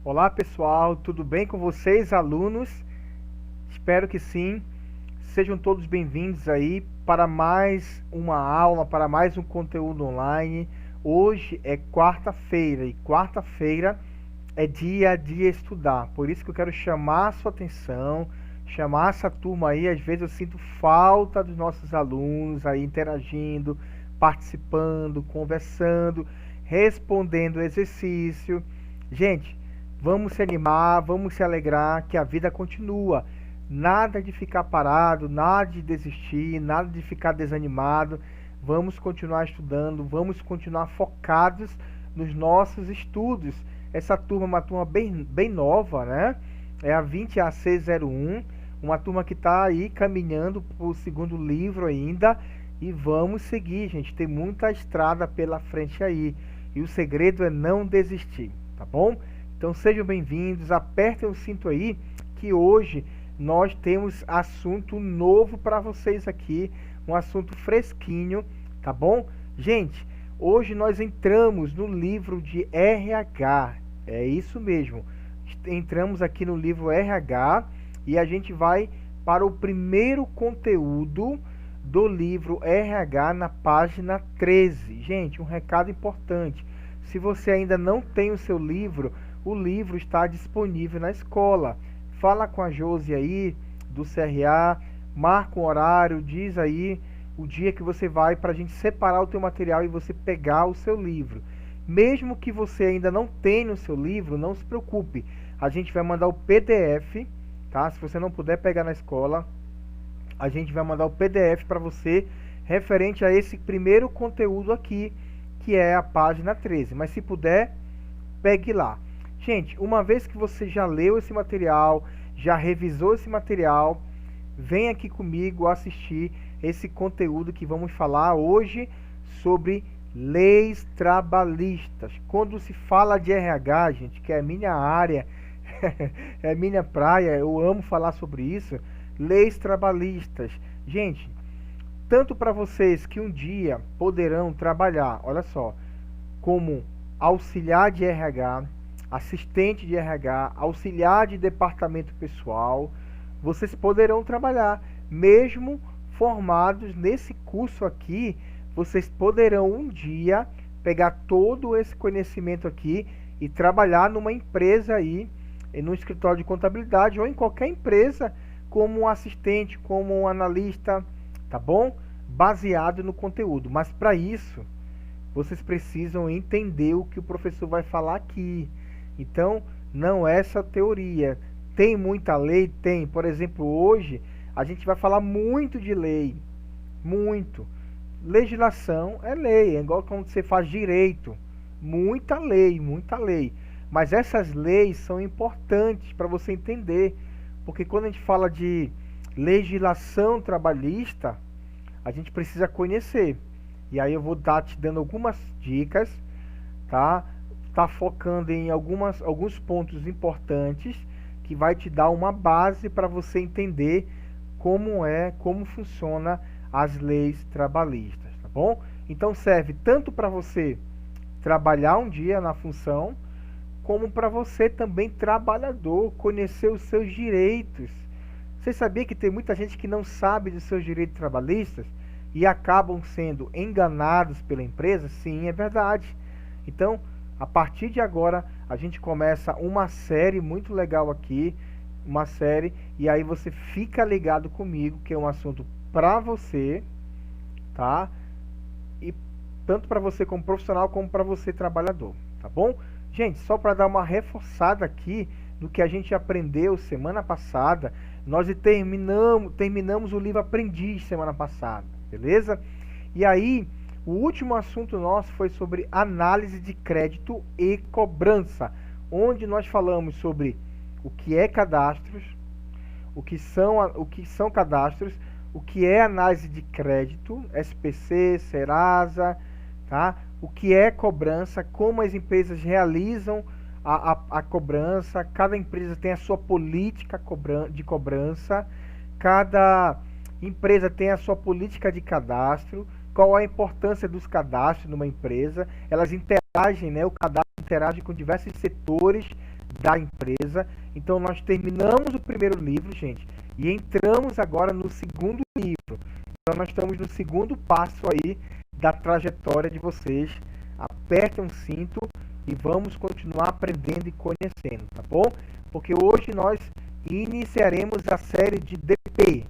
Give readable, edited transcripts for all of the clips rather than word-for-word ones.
Olá pessoal, tudo bem com vocês, alunos? Espero que sim. Sejam todos bem-vindos aí para mais uma aula, para mais um conteúdo online. Hoje é quarta-feira e quarta-feira é dia de estudar. Por isso que eu quero chamar a sua atenção, chamar essa turma aí. Às vezes eu sinto falta dos nossos alunos aí interagindo, participando, conversando, respondendo exercício. Gente, vamos se animar, vamos se alegrar que a vida continua. Nada de ficar parado, nada de desistir, nada de ficar desanimado. Vamos continuar estudando, vamos continuar focados nos nossos estudos. Essa turma é uma turma bem nova, né? É a 20AC01, uma turma que está aí caminhando para o segundo livro ainda. E vamos seguir, gente. Tem muita estrada pela frente aí. E o segredo é não desistir, tá bom? Então sejam bem-vindos, apertem o cinto aí, que hoje nós temos assunto novo para vocês aqui, um assunto fresquinho, tá bom? Gente, hoje nós entramos no livro de RH, é isso mesmo. Entramos aqui no livro RH e a gente vai para o primeiro conteúdo do livro RH na página 13. Gente, um recado importante. Se você ainda não tem o seu livro, o livro está disponível na escola. Fala com a Josi aí, do CRA, marca um horário, diz aí o dia que você vai para a gente separar o teu material e você pegar o seu livro. Mesmo que você ainda não tenha o seu livro, não se preocupe. A gente vai mandar o PDF, tá? Se você não puder pegar na escola, a gente vai mandar o PDF para você referente a esse primeiro conteúdo aqui, que é a página 13. Mas se puder, pegue lá. Gente, uma vez que você já leu esse material, já revisou esse material, vem aqui comigo assistir esse conteúdo que vamos falar hoje sobre leis trabalhistas. Quando se fala de RH, gente, que é a minha área, é minha praia, eu amo falar sobre isso, leis trabalhistas. Gente, tanto para vocês que um dia poderão trabalhar, olha só, como auxiliar de RH, assistente de RH, auxiliar de departamento pessoal, vocês poderão trabalhar, mesmo formados nesse curso aqui, vocês poderão um dia pegar todo esse conhecimento aqui e trabalhar numa empresa aí, no escritório de contabilidade ou em qualquer empresa, como um assistente, como um analista, tá bom? Baseado no conteúdo. Mas para isso, vocês precisam entender o que o professor vai falar aqui. Então, não é essa teoria. Tem muita lei? Tem. Por exemplo, hoje a gente vai falar muito de lei. Muito. Legislação é lei. É igual quando você faz direito. Muita lei, muita lei. Mas essas leis são importantes para você entender. Porque quando a gente fala de legislação trabalhista, a gente precisa conhecer. E aí eu vou estar te dando algumas dicas, tá? Tá focando em alguns pontos importantes que vai te dar uma base para você entender como funciona as leis trabalhistas, tá bom? Então serve tanto para você trabalhar um dia na função, como para você também trabalhador conhecer os seus direitos. Você sabia que tem muita gente que não sabe dos seus direitos trabalhistas e acabam sendo enganados pela empresa? Sim, é verdade. Então, a partir de agora, a gente começa uma série muito legal aqui, uma série, e aí você fica ligado comigo, que é um assunto para você, tá? E tanto para você como profissional, como para você trabalhador, tá bom? Gente, só para dar uma reforçada aqui no que a gente aprendeu semana passada, nós terminamos o livro Aprendiz semana passada, beleza? E aí, o último assunto nosso foi sobre análise de crédito e cobrança, onde nós falamos sobre o que é cadastros, o que são cadastros, o que é análise de crédito, SPC, Serasa, tá? O que é cobrança, como as empresas realizam a cobrança, cada empresa tem a sua política de cobrança, cada empresa tem a sua política de cadastro, qual a importância dos cadastros numa empresa, elas interagem, né? O cadastro interage com diversos setores da empresa. Então nós terminamos o primeiro livro, gente, e entramos agora no segundo livro. Então nós estamos no segundo passo aí da trajetória de vocês. Apertem um cinto e vamos continuar aprendendo e conhecendo, tá bom? Porque hoje nós iniciaremos a série de DP.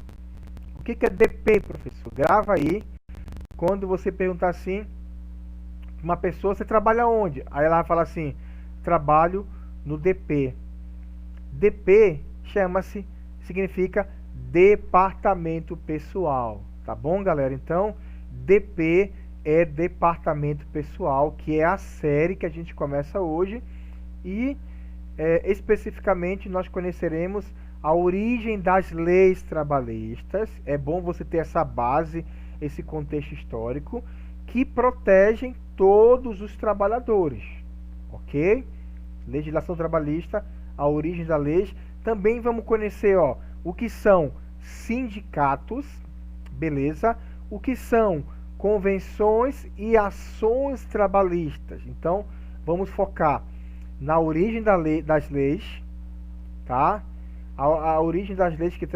O que é DP, professor? Grava aí. Quando você perguntar assim, uma pessoa, você trabalha onde? Aí ela vai falar assim, trabalho no DP. DP significa departamento pessoal, tá bom, galera? Então, DP é departamento pessoal, que é a série que a gente começa hoje e especificamente nós conheceremos a origem das leis trabalhistas. É bom você ter essa base, esse contexto histórico, que protegem todos os trabalhadores, ok? Legislação trabalhista, a origem da lei. Também vamos conhecer, o que são sindicatos, beleza? O que são convenções e ações trabalhistas. Então, vamos focar na origem das leis, tá? A origem das leis que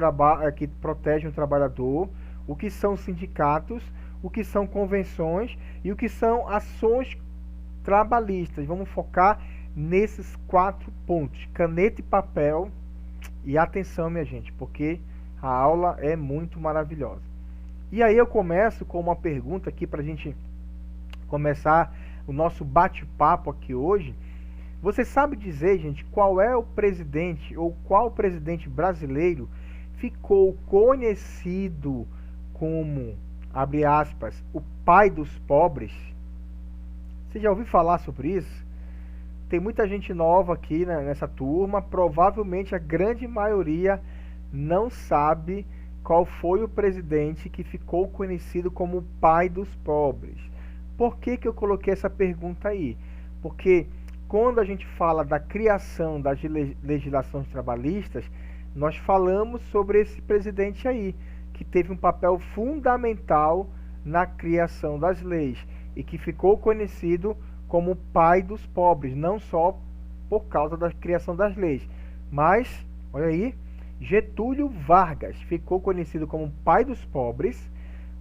protegem o trabalhador, o que são sindicatos, o que são convenções e o que são ações trabalhistas. Vamos focar nesses 4 pontos. Caneta e papel. E atenção, minha gente, porque a aula é muito maravilhosa. E aí eu começo com uma pergunta aqui para a gente começar o nosso bate-papo aqui hoje. Você sabe dizer, gente, qual é o presidente ou qual presidente brasileiro ficou conhecido como, abre aspas, o pai dos pobres? Você já ouviu falar sobre isso? Tem muita gente nova aqui, né, nessa turma. Provavelmente a grande maioria não sabe qual foi o presidente que ficou conhecido como o pai dos pobres. Por que eu coloquei essa pergunta aí? Porque quando a gente fala da criação das legislações trabalhistas, nós falamos sobre esse presidente aí, que teve um papel fundamental na criação das leis e que ficou conhecido como o pai dos pobres, não só por causa da criação das leis, mas, olha aí, Getúlio Vargas ficou conhecido como pai dos pobres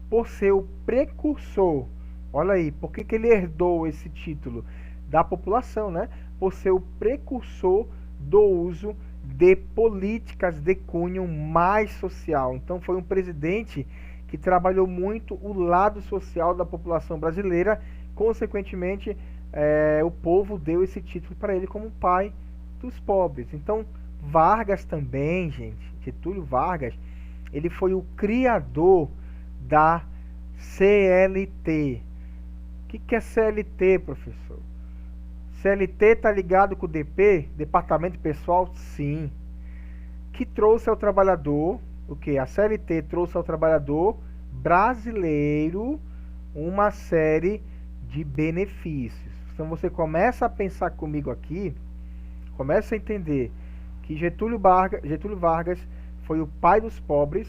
por ser o precursor. Olha aí, por que ele herdou esse título? Da população, né? Por ser o precursor do uso de políticas de cunho mais social. Então foi um presidente que trabalhou muito o lado social da população brasileira. Consequentemente, o povo deu esse título para ele como pai dos pobres. Então Vargas também, gente, Getúlio Vargas, ele foi o criador da CLT. O que é CLT, professor? CLT está ligado com o DP, Departamento Pessoal? Sim. Que trouxe ao trabalhador, o que? A CLT trouxe ao trabalhador brasileiro uma série de benefícios. Então você começa a pensar comigo aqui, começa a entender que Getúlio Vargas foi o pai dos pobres.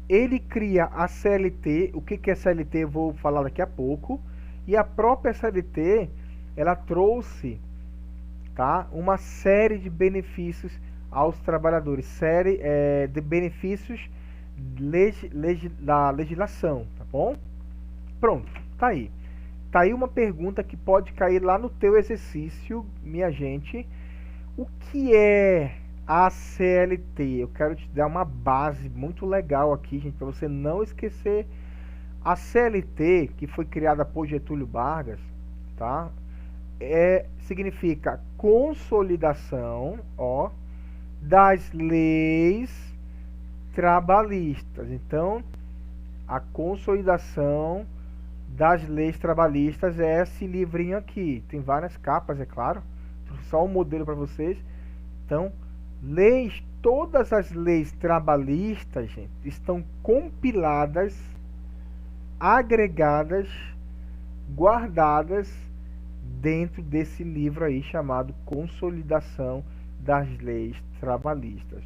Ele cria a CLT. O que é CLT eu vou falar daqui a pouco. E a própria CLT, ela trouxe, tá, uma série de benefícios aos trabalhadores, série de benefícios da legislação, tá bom? Pronto, tá aí. Tá aí uma pergunta que pode cair lá no teu exercício, minha gente. O que é a CLT? Eu quero te dar uma base muito legal aqui, gente, para você não esquecer. A CLT, que foi criada por Getúlio Vargas, tá? Significa consolidação, das leis trabalhistas. Então, a consolidação das leis trabalhistas é esse livrinho aqui. Tem várias capas, é claro. Só um modelo para vocês. Então, todas as leis trabalhistas, gente, estão compiladas, agregadas, guardadas dentro desse livro aí chamado Consolidação das Leis Trabalhistas.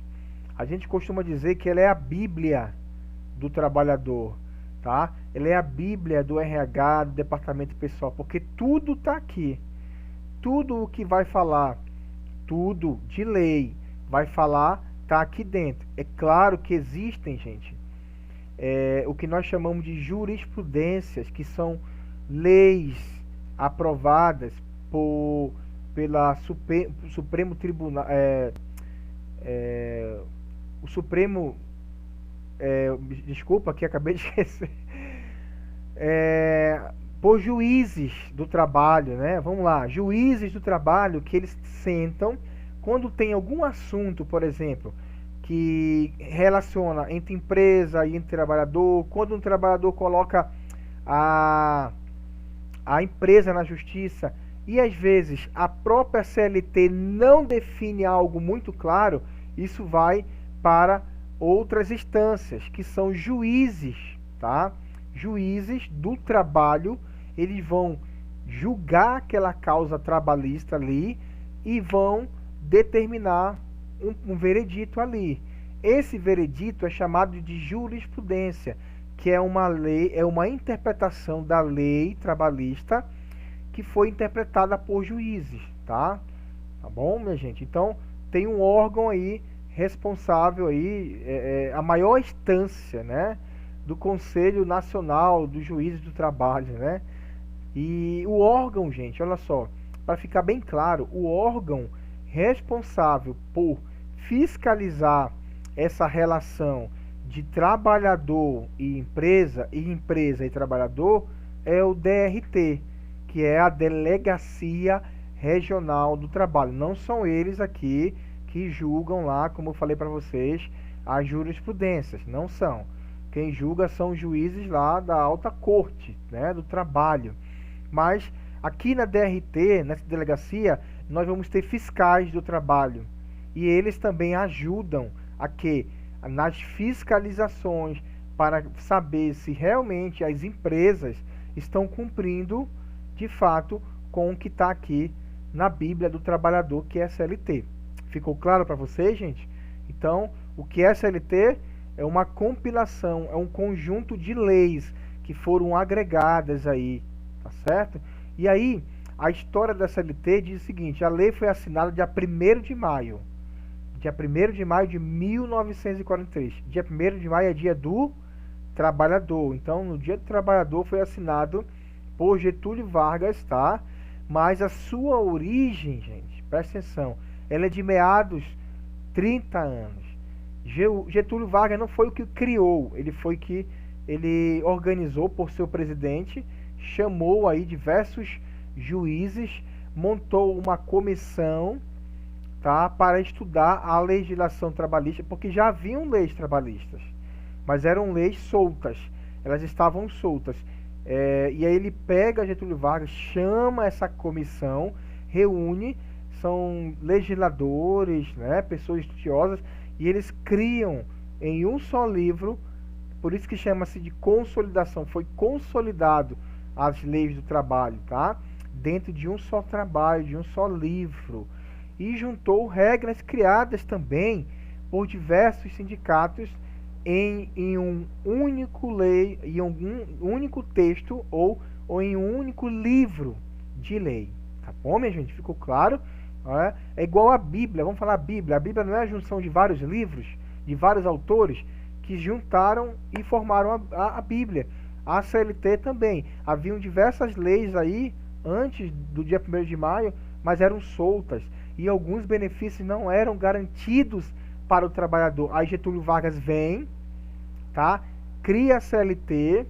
A gente costuma dizer que ela é a Bíblia do trabalhador, tá? Ela é a Bíblia do RH, do departamento pessoal, porque tudo está aqui. Tudo o que vai falar, tudo de lei vai falar, tá aqui dentro. É claro que existem, gente, o que nós chamamos de jurisprudências, que são leis aprovadas pela Supremo Tribunal, o Supremo, desculpa que acabei de esquecer, por juízes do trabalho, né? Vamos lá, juízes do trabalho que eles sentam quando tem algum assunto, por exemplo, que relaciona entre empresa e entre trabalhador, quando um trabalhador coloca a, a empresa na justiça e às vezes a própria CLT não define algo muito claro, isso vai para outras instâncias, que são juízes, tá? Juízes do trabalho, eles vão julgar aquela causa trabalhista ali e vão determinar um veredito ali. Esse veredito é chamado de jurisprudência, que é uma lei, é uma interpretação da lei trabalhista que foi interpretada por juízes, tá? Tá bom, minha gente? Então, tem um órgão aí responsável aí, a maior instância, né, do Conselho Nacional dos Juízes do Trabalho, né? E o órgão, gente, olha só, para ficar bem claro, o órgão responsável por fiscalizar essa relação de trabalhador e empresa e trabalhador é o DRT, que é a Delegacia Regional do Trabalho. Não são eles aqui que julgam lá, como eu falei para vocês, as jurisprudências, não são. Quem julga são os juízes lá da alta corte, né, do trabalho. Mas aqui na DRT, nessa delegacia, nós vamos ter fiscais do trabalho. E eles também ajudam a que nas fiscalizações para saber se realmente as empresas estão cumprindo de fato com o que está aqui na Bíblia do Trabalhador, que é a CLT. Ficou claro para vocês, gente? Então, o que é a CLT? É uma compilação, é um conjunto de leis que foram agregadas aí, tá certo? E aí, a história da CLT diz o seguinte: a lei foi assinada dia 1º de maio. Dia 1º de maio de 1943. Dia 1º de maio é dia do trabalhador. Então, no dia do trabalhador foi assinado por Getúlio Vargas, tá? Mas a sua origem, gente, presta atenção, ela é de meados 30 anos. Getúlio Vargas não foi o que criou, ele organizou por seu presidente, chamou aí diversos juízes, montou uma comissão, tá, para estudar a legislação trabalhista, porque já haviam leis trabalhistas, mas eram leis soltas, elas estavam soltas. E aí ele pega Getúlio Vargas, chama essa comissão, reúne, são legisladores, né, pessoas estudiosas, e eles criam em um só livro, por isso que chama-se de consolidação, foi consolidado as leis do trabalho, tá? Dentro de um só trabalho, de um só livro. E juntou regras criadas também por diversos sindicatos em um único lei, em um único texto ou em um único livro de lei. Tá bom, minha gente? Ficou claro? É igual a Bíblia, vamos falar a Bíblia. A Bíblia não é a junção de vários livros, de vários autores que juntaram e formaram a Bíblia. A CLT também. Haviam diversas leis aí antes do dia 1º de maio, mas eram soltas e alguns benefícios não eram garantidos para o trabalhador. Aí Getúlio Vargas vem, tá? Cria a CLT,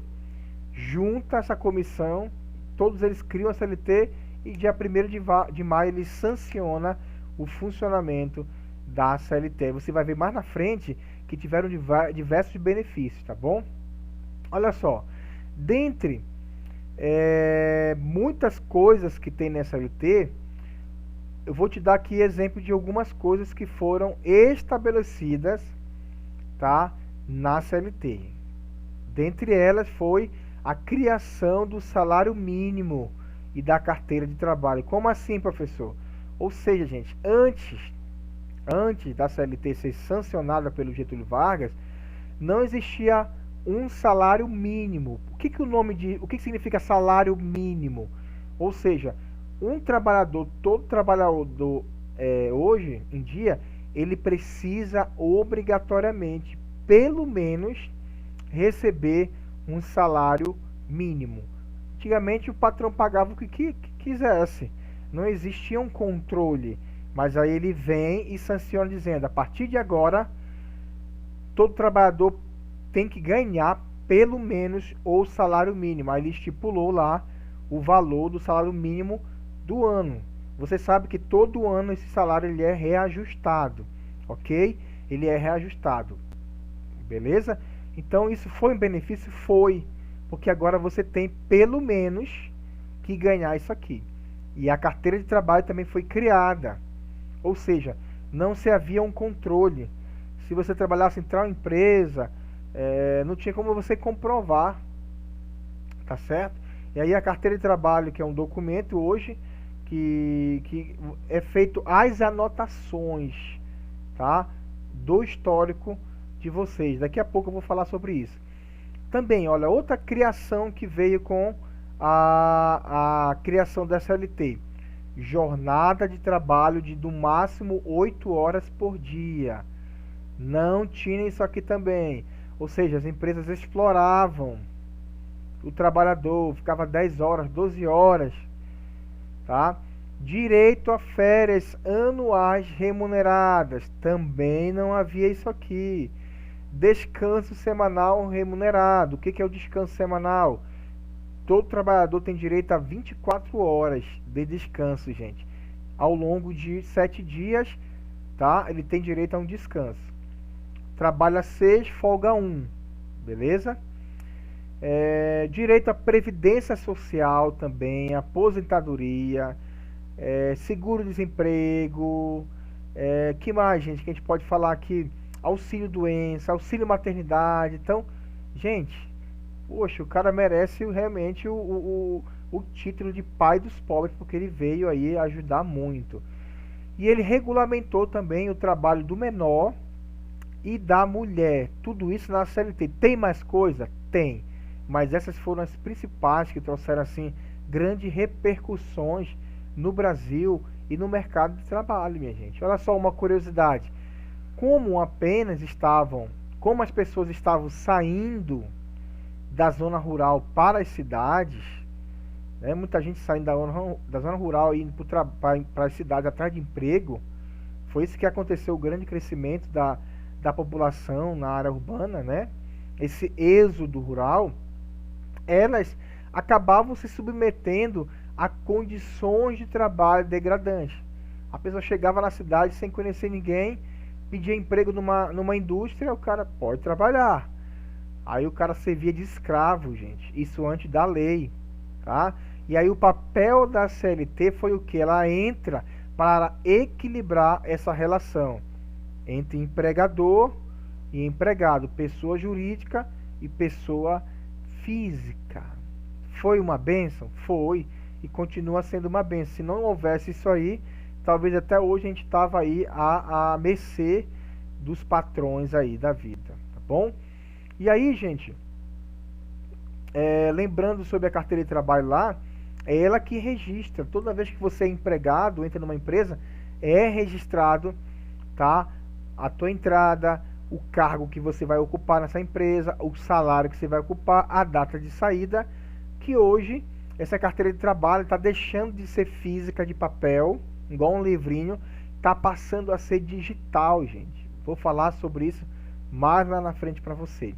junta essa comissão, todos eles criam a CLT e dia 1º de maio ele sanciona o funcionamento da CLT. Você vai ver mais na frente que tiveram diversos benefícios, tá bom? Olha só, dentre muitas coisas que tem nessa CLT, eu vou te dar aqui exemplo de algumas coisas que foram estabelecidas, tá, na CLT. Dentre elas foi a criação do salário mínimo e da carteira de trabalho. Como assim, professor? Ou seja, gente, antes da CLT ser sancionada pelo Getúlio Vargas, não existia um salário mínimo. O que significa salário mínimo? Ou seja, todo trabalhador hoje em dia, ele precisa obrigatoriamente, pelo menos, receber um salário mínimo. Antigamente o patrão pagava o que quisesse, não existia um controle, mas aí ele vem e sanciona dizendo, a partir de agora, todo trabalhador tem que ganhar pelo menos o salário mínimo. Aí ele estipulou lá o valor do salário mínimo do ano. Você sabe que todo ano esse salário ele é reajustado, ok? Ele é reajustado, beleza? Então isso foi um benefício? Foi, porque agora você tem pelo menos que ganhar isso aqui. E a carteira de trabalho também foi criada, ou seja, não se havia um controle. Se você trabalhasse em tal empresa, não tinha como você comprovar, tá certo? E aí a carteira de trabalho, que é um documento hoje, que é feito as anotações, tá? Do histórico de vocês. Daqui a pouco eu vou falar sobre isso. Também, olha, outra criação que veio com a criação da CLT. Jornada de trabalho de no máximo 8 horas por dia. Não tinha isso aqui também. Ou seja, as empresas exploravam o trabalhador, ficava 10 horas, 12 horas, tá? Direito a férias anuais remuneradas, também não havia isso aqui. Descanso semanal remunerado. O que é o descanso semanal? Todo trabalhador tem direito a 24 horas de descanso, gente. Ao longo de 7 dias, tá? Ele tem direito a um descanso. Trabalha 6, folga 1, beleza? Direito à previdência social também, aposentadoria, seguro-desemprego, que mais, gente, que a gente pode falar aqui? Auxílio doença, auxílio maternidade. Então, gente, poxa, o cara merece realmente o título de pai dos pobres, porque ele veio aí ajudar muito. E ele regulamentou também o trabalho do menor e da mulher. Tudo isso na CLT. Tem mais coisa? Tem. Mas essas foram as principais que trouxeram assim grandes repercussões no Brasil e no mercado de trabalho, minha gente. Olha só uma curiosidade. Como as pessoas estavam saindo da zona rural para as cidades, né? Muita gente saindo da zona rural e indo para as cidades atrás de emprego. Foi isso que aconteceu, o grande crescimento da população na área urbana, né? Esse êxodo rural, elas acabavam se submetendo a condições de trabalho degradantes. A pessoa chegava na cidade sem conhecer ninguém, pedia emprego numa indústria, o cara pode trabalhar. Aí o cara servia de escravo, gente. Isso antes da lei, tá? E aí o papel da CLT foi o que? Ela entra para equilibrar essa relação entre empregador e empregado, pessoa jurídica e pessoa física. Foi uma bênção? Foi, e continua sendo uma bênção. Se não houvesse isso aí, talvez até hoje a gente estava aí à mercê dos patrões aí da vida, tá bom? E aí, gente, lembrando sobre a carteira de trabalho lá, é ela que registra. Toda vez que você é empregado, entra numa empresa, é registrado, tá? A tua entrada, o cargo que você vai ocupar nessa empresa, o salário que você vai ocupar, a data de saída, que hoje essa carteira de trabalho está deixando de ser física de papel, igual um livrinho, está passando a ser digital, gente. Vou falar sobre isso mais lá na frente para você.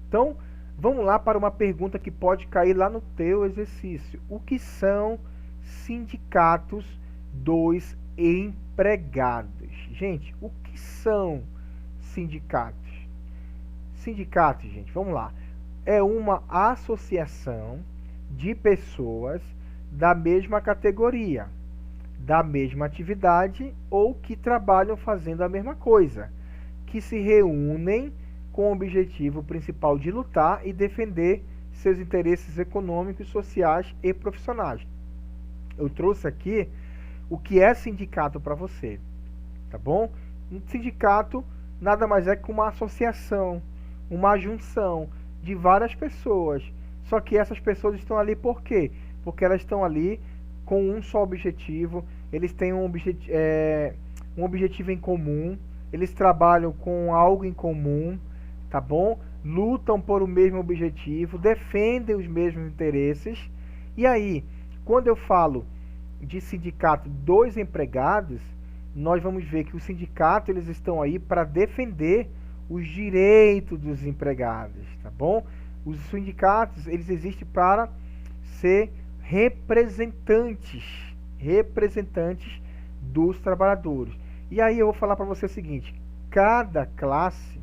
Então, vamos lá para uma pergunta que pode cair lá no teu exercício. O que são sindicatos dos empregados? Gente, o que são sindicatos? Sindicatos, gente, vamos lá. É uma associação de pessoas da mesma categoria, da mesma atividade ou que trabalham fazendo a mesma coisa, que se reúnem com o objetivo principal de lutar e defender seus interesses econômicos, sociais e profissionais. Eu trouxe aqui o que é sindicato para você, tá bom? Um sindicato nada mais é que uma associação, uma junção de várias pessoas. Só que essas pessoas estão ali por quê? Porque elas estão ali com um só objetivo, eles têm um objetivo em comum, eles trabalham com algo em comum, tá bom? Lutam por o mesmo objetivo, defendem os mesmos interesses. E aí, quando eu falo de sindicato dos empregados, nós vamos ver que o sindicato eles estão aí para defender os direitos dos empregados, tá bom? Os sindicatos eles existem para ser representantes dos trabalhadores. E aí eu vou falar para você o seguinte: cada classe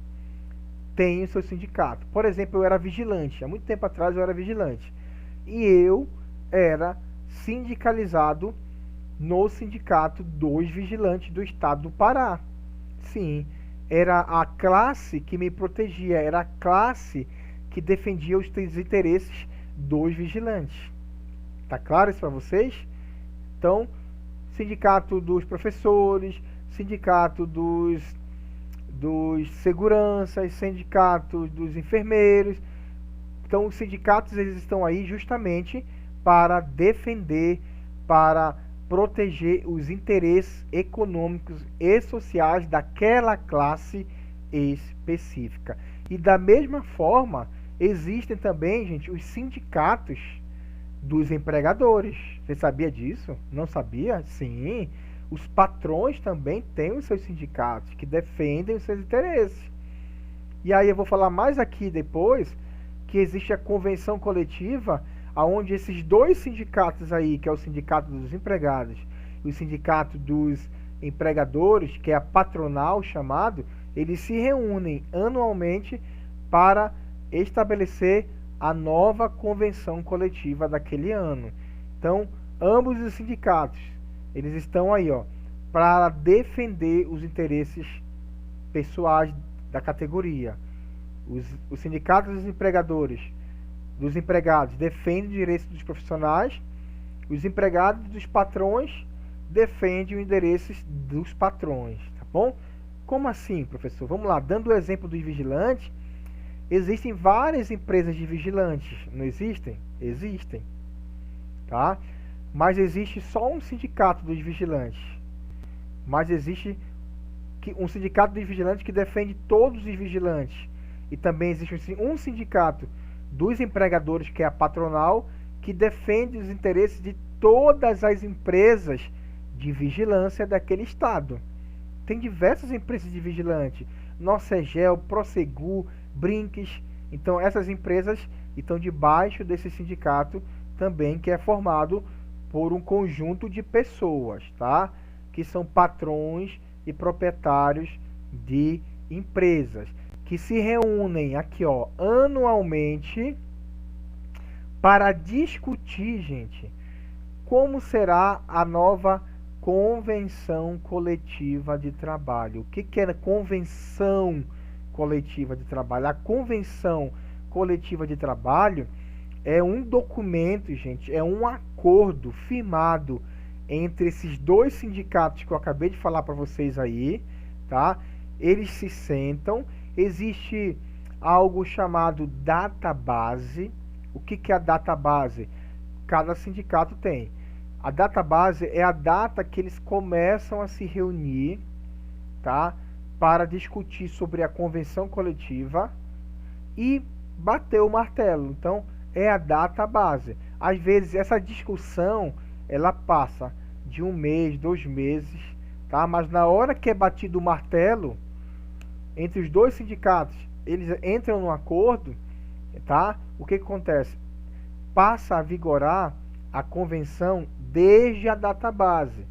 tem o seu sindicato. Por exemplo, eu era vigilante. Há muito tempo atrás eu era vigilante. E eu era sindicalizado no sindicato dos vigilantes do estado do Pará. Sim, era a classe que me protegia, era a classe que defendia os interesses dos vigilantes. Tá claro isso para vocês? Então, sindicato dos professores, sindicato dos seguranças, sindicato dos enfermeiros. Então, os sindicatos eles estão aí justamente para defender, para proteger os interesses econômicos e sociais daquela classe específica. E da mesma forma, existem também, gente, os sindicatos dos empregadores. Você sabia disso? Não sabia? Sim. Os patrões também têm os seus sindicatos que defendem os seus interesses. E aí eu vou falar mais aqui depois que existe a convenção coletiva, aonde esses dois sindicatos aí, que é o sindicato dos empregados e o sindicato dos empregadores, que é a patronal chamado, eles se reúnem anualmente para estabelecer a nova convenção coletiva daquele ano. Então, ambos os sindicatos, eles estão aí, ó, para defender os interesses pessoais da categoria. Os sindicatos dos empregados defendem os direitos dos profissionais, os empregados dos patrões defendem os interesses dos patrões, tá bom? Como assim, professor? Vamos lá, dando o exemplo dos vigilantes, existem várias empresas de vigilantes, não existem? Existem, tá? Mas existe só um sindicato dos vigilantes. Mas existe um sindicato dos vigilantes que defende todos os vigilantes. E também existe um sindicato dos empregadores, que é a patronal, que defende os interesses de todas as empresas de vigilância daquele estado. Tem diversas empresas de vigilante, Norcegel, Prosegur, Brinques. Então essas empresas estão debaixo desse sindicato também, que é formado por um conjunto de pessoas, tá? Que são patrões e proprietários de empresas, que se reúnem aqui, ó, anualmente para discutir, gente, como será a nova convenção coletiva de trabalho. O que é convenção coletiva de trabalho? A convenção coletiva de trabalho é um documento, gente, é um acordo firmado entre esses dois sindicatos que eu acabei de falar para vocês aí, tá? Eles se sentam, existe algo chamado database. O que é a database? Cada sindicato tem. A database é a data que eles começam a se reunir, tá? Para discutir sobre a convenção coletiva e bater o martelo. Então, é a database. Às vezes, essa discussão, ela passa de 1 mês, 2 meses, tá? Mas na hora que é batido o martelo, entre os dois sindicatos, eles entram num acordo, tá? O que acontece? Passa a vigorar a convenção desde a database.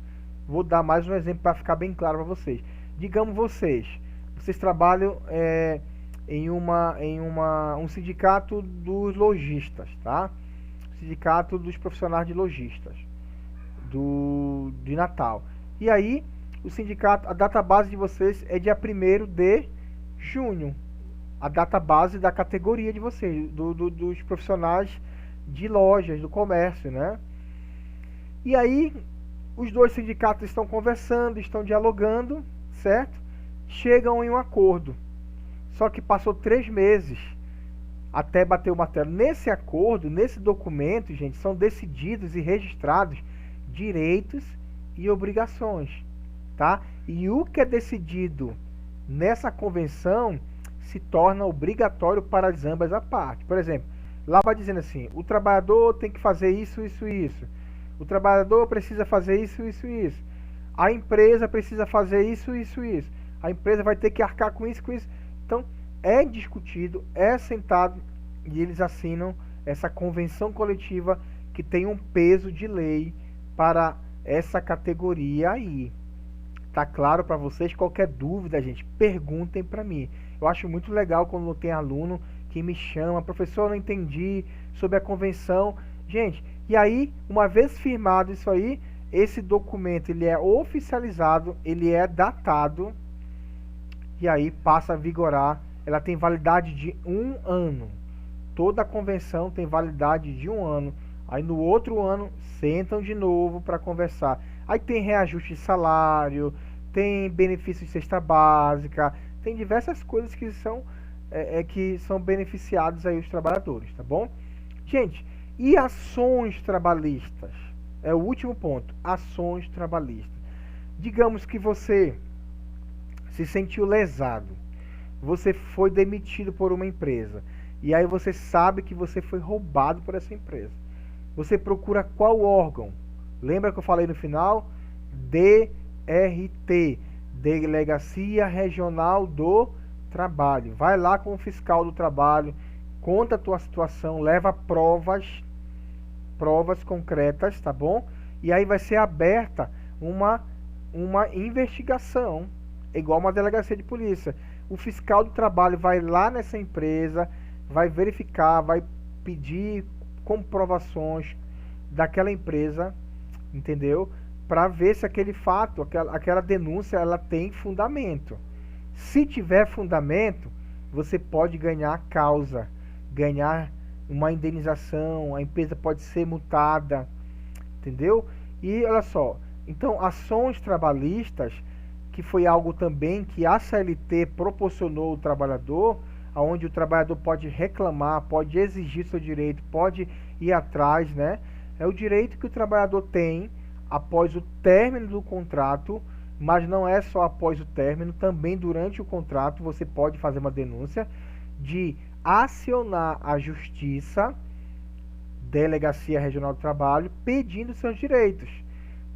Vou dar mais um exemplo para ficar bem claro para vocês. Digamos vocês trabalham em um sindicato dos lojistas, tá? Sindicato dos profissionais de lojistas de Natal. E aí, o sindicato, a database de vocês é dia 1º de junho. A database da categoria de vocês, dos profissionais de lojas, do comércio, né? E aí, os dois sindicatos estão conversando, estão dialogando, certo? Chegam em um acordo. Só que passou 3 meses até bater o martelo. Nesse acordo, nesse documento, gente, são decididos e registrados direitos e obrigações, tá? E o que é decidido nessa convenção se torna obrigatório para as ambas as partes. Por exemplo, lá vai dizendo assim: o trabalhador tem que fazer isso, isso, isso. O trabalhador precisa fazer isso, isso, isso. A empresa precisa fazer isso, isso, isso. A empresa vai ter que arcar com isso, com isso. Então, é discutido, é sentado e eles assinam essa convenção coletiva que tem um peso de lei para essa categoria aí. Tá claro para vocês? Qualquer dúvida, gente, perguntem para mim. Eu acho muito legal quando tem aluno que me chama: professor, eu não entendi sobre a convenção. Gente, e aí, uma vez firmado isso aí, esse documento ele é oficializado, ele é datado e aí passa a vigorar. Ela tem validade de 1 ano. Toda a convenção tem validade de 1 ano. Aí no outro ano sentam de novo para conversar. Aí tem reajuste de salário, tem benefício de cesta básica, tem diversas coisas que são beneficiados aí os trabalhadores, tá bom? Gente, e ações trabalhistas? É o último ponto, ações trabalhistas. Digamos que você se sentiu lesado, você foi demitido por uma empresa, e aí você sabe que você foi roubado por essa empresa. Você procura qual órgão? Lembra que eu falei no final? DRT, Delegacia Regional do Trabalho. Vai lá com o fiscal do trabalho, conta a tua situação, leva provas concretas, tá bom? E aí vai ser aberta uma investigação, igual uma delegacia de polícia. O fiscal do trabalho vai lá nessa empresa, vai verificar, vai pedir comprovações daquela empresa, entendeu? Para ver se aquele fato, aquela denúncia, ela tem fundamento. Se tiver fundamento, você pode ganhar causa, ganhar uma indenização, a empresa pode ser multada, entendeu? E olha só, então ações trabalhistas, que foi algo também que a CLT proporcionou ao trabalhador, onde o trabalhador pode reclamar, pode exigir seu direito, pode ir atrás, né? É o direito que o trabalhador tem após o término do contrato, mas não é só após o término, também durante o contrato você pode fazer uma denúncia de acionar a Justiça, Delegacia Regional do Trabalho, pedindo seus direitos.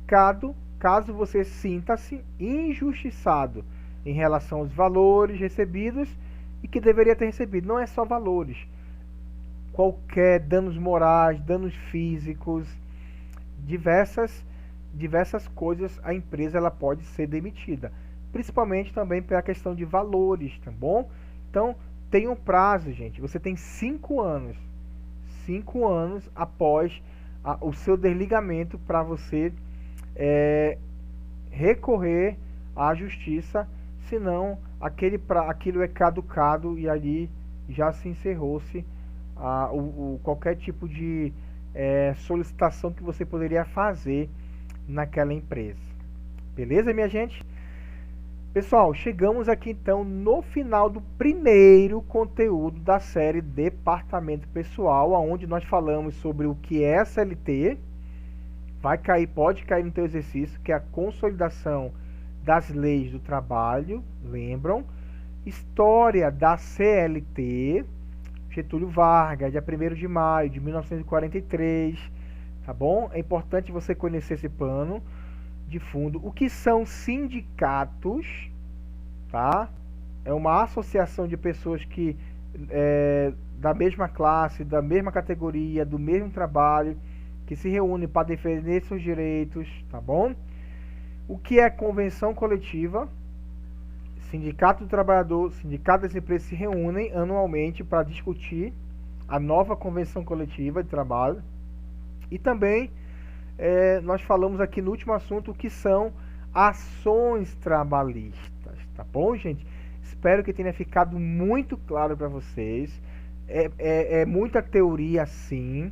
Caso você sinta-se injustiçado em relação aos valores recebidos e que deveria ter recebido. Não é só valores. Qualquer danos morais, danos físicos, diversas coisas, a empresa ela pode ser demitida. Principalmente também pela questão de valores, tá bom? Então, tem um prazo, gente. Você tem 5 anos. 5 anos após o seu desligamento para você recorrer à justiça, senão aquilo é caducado e ali já se encerrou-se qualquer tipo de solicitação que você poderia fazer naquela empresa. Beleza, minha gente? Pessoal, chegamos aqui então no final do primeiro conteúdo da série Departamento Pessoal, onde nós falamos sobre o que é CLT. Pode cair no teu exercício, que é a consolidação das leis do trabalho, lembram? História da CLT, Getúlio Vargas, dia 1º de maio de 1943, tá bom? É importante você conhecer esse pano de fundo. O que são sindicatos, tá? É uma associação de pessoas que da mesma classe, da mesma categoria, do mesmo trabalho, que se reúnem para defender seus direitos, tá bom? O que é convenção coletiva? Sindicato do Trabalhador, Sindicato das Empresas se reúnem anualmente para discutir a nova convenção coletiva de trabalho. E também nós falamos aqui no último assunto o que são ações trabalhistas, tá bom, gente? Espero que tenha ficado muito claro para vocês. É muita teoria, sim.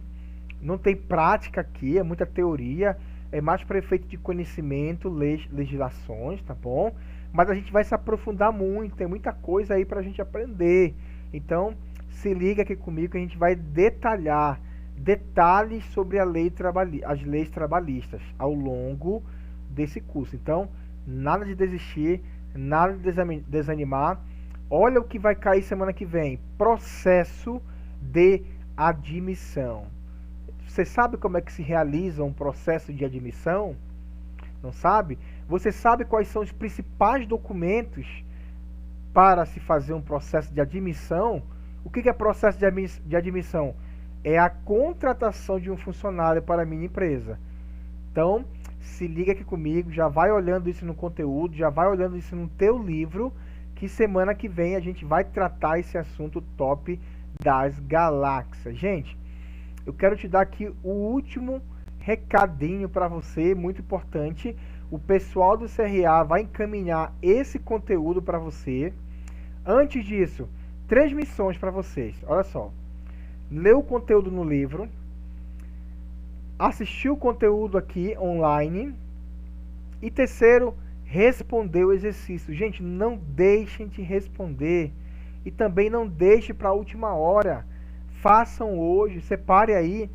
Não tem prática aqui, é muita teoria. É mais para efeito de conhecimento, legislações, tá bom? Mas a gente vai se aprofundar muito, tem muita coisa aí para a gente aprender. Então, se liga aqui comigo que a gente vai detalhar detalhes sobre as leis trabalhistas ao longo desse curso. Então, nada de desistir, nada de desanimar. Olha o que vai cair semana que vem: processo de admissão. Você sabe como é que se realiza um processo de admissão? Não sabe? Você sabe quais são os principais documentos para se fazer um processo de admissão? O que é processo de admissão? É a contratação de um funcionário para a minha empresa. Então, se liga aqui comigo, já vai olhando isso no conteúdo, já vai olhando isso no teu livro, que semana que vem a gente vai tratar esse assunto top das galáxias. Gente, eu quero te dar aqui o último recadinho para você, muito importante. O pessoal do CRA vai encaminhar esse conteúdo para você. Antes disso, 3 missões para vocês. Olha só. Ler o conteúdo no livro, assistir o conteúdo aqui online e terceiro, responder o exercício. Gente, não deixem de responder e também não deixe para a última hora. Façam hoje, separe aí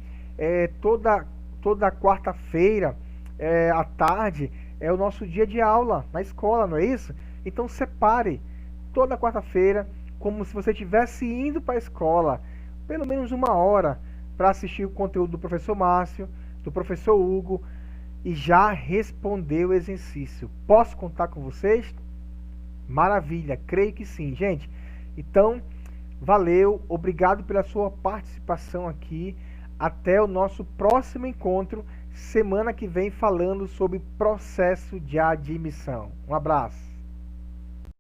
toda quarta-feira à tarde é o nosso dia de aula na escola, não é isso? Então separe toda quarta-feira como se você estivesse indo para a escola, pelo menos 1 hora, para assistir o conteúdo do professor Márcio, do professor Hugo e já responder o exercício. Posso contar com vocês? Maravilha, creio que sim, gente. Então, valeu, obrigado pela sua participação aqui. Até o nosso próximo encontro, semana que vem, falando sobre processo de admissão. Um abraço.